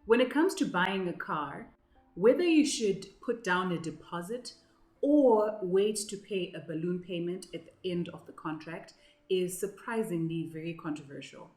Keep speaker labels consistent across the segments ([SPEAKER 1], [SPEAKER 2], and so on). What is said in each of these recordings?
[SPEAKER 1] When it comes to buying a car, whether you should put down a deposit or wait to pay a balloon payment at the end of the contract is surprisingly very controversial.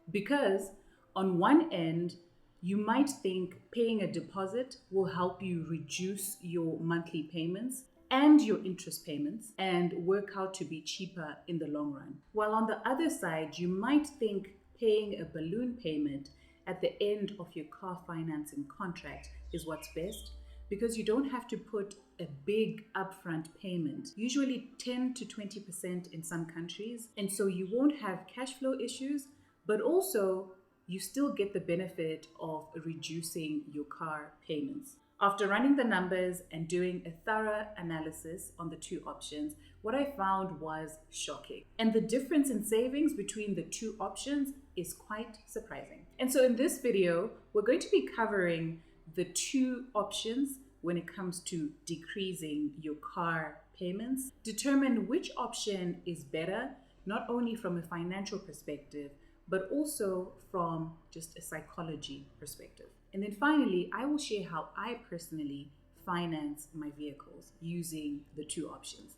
[SPEAKER 1] Because on one end, you might think paying a deposit will help you reduce your monthly payments and your interest payments and work out to be cheaper in the long run. While on the other side, you might think paying a balloon payment at the end of your car financing contract is what's best because you don't have to put a big upfront payment, usually 10 to 20% in some countries. And so you won't have cash flow issues, but also you still get the benefit of reducing your car payments. After running the numbers and doing a thorough analysis on the two options, what I found was shocking. And the difference in savings between the two options is quite surprising. And so in this video, we're going to be covering the two options when it comes to decreasing your car payments, determine which option is better, not only from a financial perspective, but also from just a psychology perspective. And then finally, I will share how I personally finance my vehicles using the two options,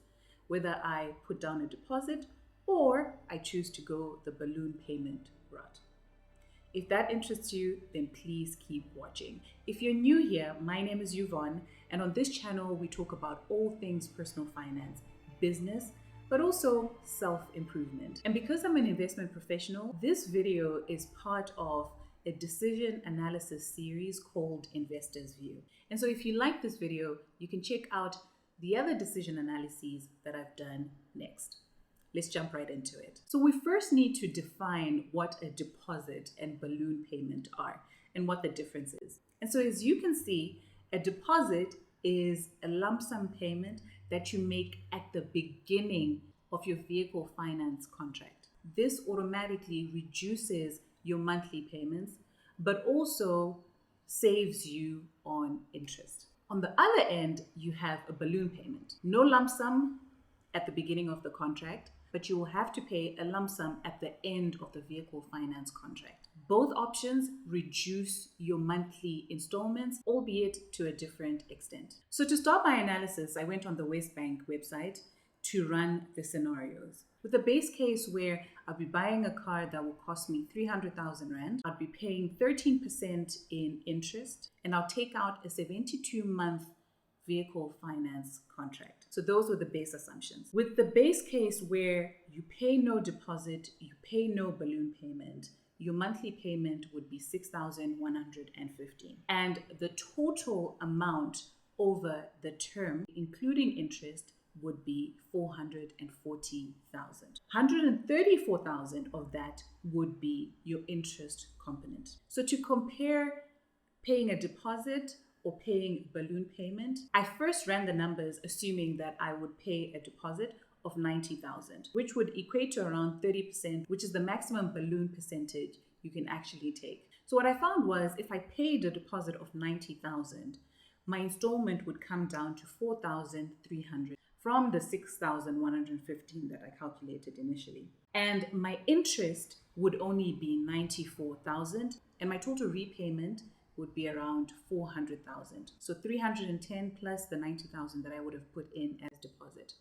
[SPEAKER 1] whether I put down a deposit or I choose to go the balloon payment route. If that interests you, then please keep watching. If you're new here, my name is Yvonne, and on this channel, we talk about all things personal finance, business, but also self-improvement. And because I'm an investment professional, this video is part of a decision analysis series called Investor's View. And so if you like this video, you can check out the other decision analyses that I've done next. Let's jump right into it. So we first need to define what a deposit and balloon payment are and what the difference is. And so as you can see, a deposit is a lump sum payment that you make at the beginning of your vehicle finance contract. This automatically reduces your monthly payments, but also saves you on interest. On the other end, you have a balloon payment. No lump sum at the beginning of the contract, but you will have to pay a lump sum at the end of the vehicle finance contract. Both options reduce your monthly installments, albeit to a different extent. So to start my analysis, I went on the West Bank website to run the scenarios. With a base case where I'll be buying a car that will cost me 300,000 Rand, I'll be paying 13% in interest, and I'll take out a 72-month vehicle finance contract. So those were the base assumptions. With the base case where you pay no deposit, you pay no balloon payment, your monthly payment would be 6,115. And the total amount over the term, including interest, would be 440,000. 134,000 of that would be your interest component. So to compare paying a deposit or paying balloon payment, I first ran the numbers assuming that I would pay a deposit of 90,000, which would equate to around 30%, which is the maximum balloon percentage you can actually take. So what I found was if I paid a deposit of 90,000, my installment would come down to 4,300 from the 6,115 that I calculated initially. And my interest would only be 94,000, and my total repayment would be around 400,000. So 310 plus the 90,000 that I would have put in as deposit.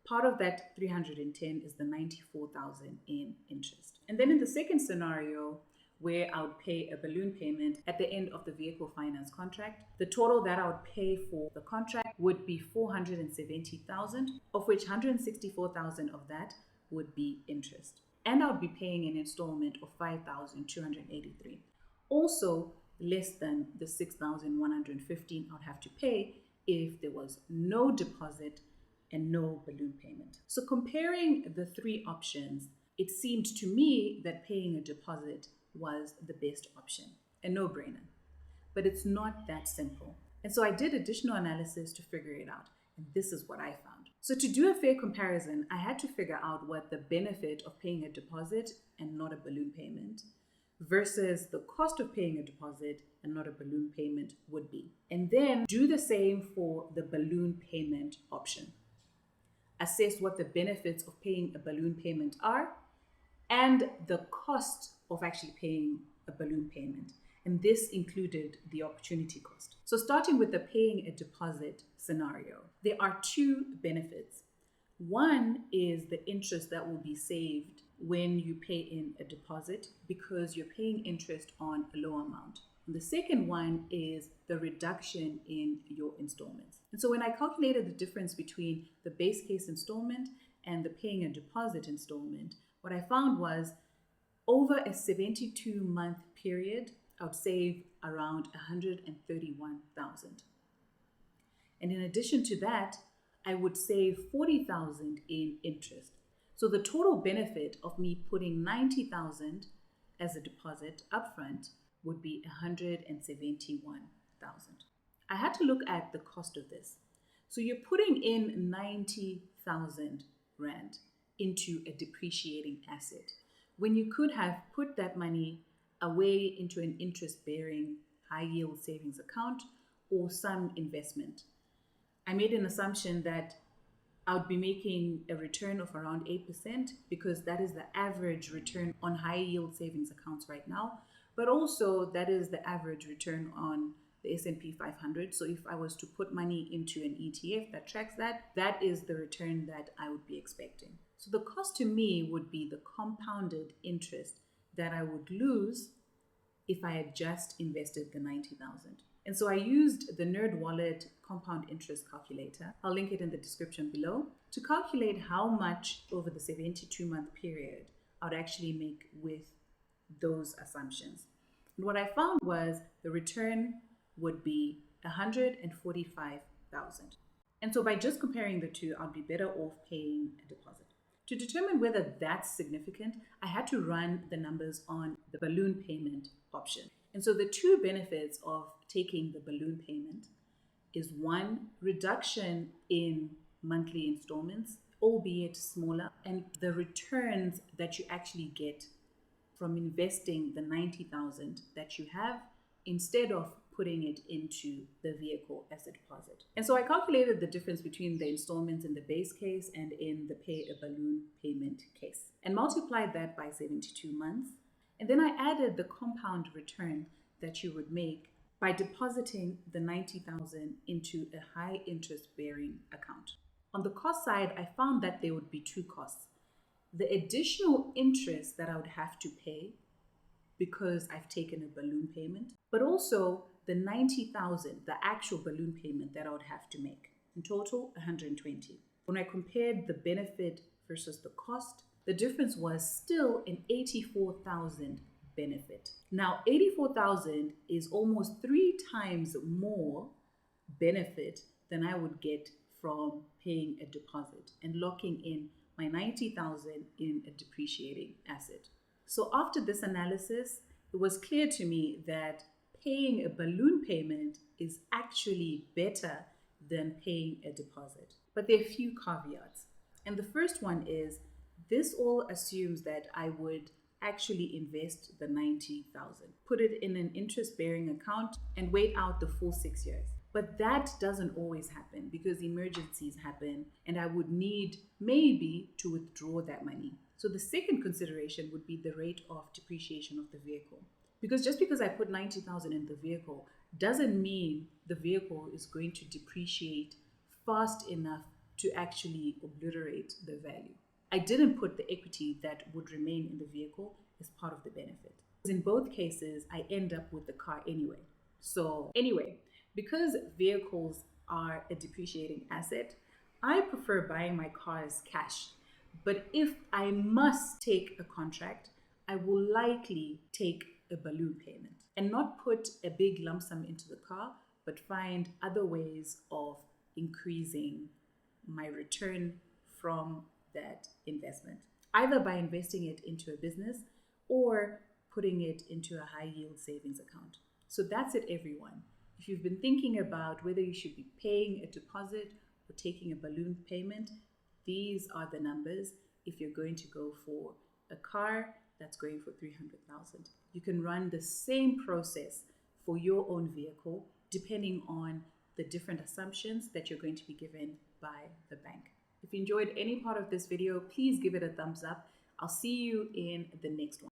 [SPEAKER 1] Part of that 310 is the 94,000 in interest. And then in the second scenario, where I would pay a balloon payment at the end of the vehicle finance contract, the total that I would pay for the contract would be 470,000, of which 164,000 of that would be interest. And I would be paying an installment of 5,283. Also, less than the 6,115 I would have to pay if there was no deposit and no balloon payment. So comparing the three options, it seemed to me that paying a deposit was the best option, a no-brainer. But it's not that simple. And so I did additional analysis to figure it out. And this is what I found. So to do a fair comparison, I had to figure out what the benefit of paying a deposit and not a balloon payment versus the cost of paying a deposit and not a balloon payment would be. And then do the same for the balloon payment option. Assess what the benefits of paying a balloon payment are and the cost of actually paying a balloon payment. and this included the opportunity cost. So starting with the paying a deposit scenario, there are two benefits. One is the interest that will be saved when you pay in a deposit because you're paying interest on a low amount. And the second one is the reduction in your installments. And so when I calculated the difference between the base case installment and the paying a deposit installment, what I found was over a 72-month period, I would save around $131,000. And in addition to that, I would save $40,000 in interest. So the total benefit of me putting $90,000 as a deposit upfront would be $171,000. I had to look at the cost of this. So you're putting in 90,000 Rand into a depreciating asset when you could have put that money away into an interest-bearing high-yield savings account or some investment. I made an assumption that I would be making a return of around 8% because that is the average return on high-yield savings accounts right now, but also that is the average return on the S&P 500. So if I was to put money into an ETF that tracks that, that is the return that I would be expecting. So the cost to me would be the compounded interest that I would lose if I had just invested the 90,000. And so I used the NerdWallet compound interest calculator. I'll link it in the description below to calculate how much over the 72-month period I would actually make with those assumptions. And what I found was the return would be $145,000. And so by just comparing the two, I'd be better off paying a deposit. To determine whether that's significant, I had to run the numbers on the balloon payment option. And so the two benefits of taking the balloon payment is one, reduction in monthly installments, albeit smaller, and the returns that you actually get from investing the 90,000 that you have instead of putting it into the vehicle as a deposit. And so I calculated the difference between the installments in the base case and in the pay a balloon payment case and multiplied that by 72 months. And then I added the compound return that you would make by depositing the 90,000 into a high interest bearing account. On the cost side, I found that there would be two costs. The additional interest that I would have to pay because I've taken a balloon payment, but also the 90,000, the actual balloon payment that I would have to make. In total, 120. When I compared the benefit versus the cost, the difference was still an 84,000 benefit. Now, 84,000 is almost 3 times more benefit than I would get from paying a deposit and locking in my 90,000 in a depreciating asset. So after this analysis, it was clear to me that paying a balloon payment is actually better than paying a deposit. But there are a few caveats. And the first one is this all assumes that I would actually invest the 90,000, put it in an interest-bearing account and wait out the full 6 years. But that doesn't always happen because emergencies happen and I would need maybe to withdraw that money. So the second consideration would be the rate of depreciation of the vehicle. Because just because I put 90,000 in the vehicle doesn't mean the vehicle is going to depreciate fast enough to actually obliterate the value. I didn't put the equity that would remain in the vehicle as part of the benefit. In both cases, I end up with the car anyway. So anyway, because vehicles are a depreciating asset, I prefer buying my cars cash. But if I must take a contract, I will likely take a balloon payment and not put a big lump sum into the car, but find other ways of increasing my return from that investment, either by investing it into a business or putting it into a high yield savings account. So that's it, everyone. If you've been thinking about whether you should be paying a deposit or taking a balloon payment, these are the numbers if you're going to go for a car that's going for 300,000. You can run the same process for your own vehicle depending on the different assumptions that you're going to be given by the bank. If you enjoyed any part of this video, please give it a thumbs up. I'll see you in the next one.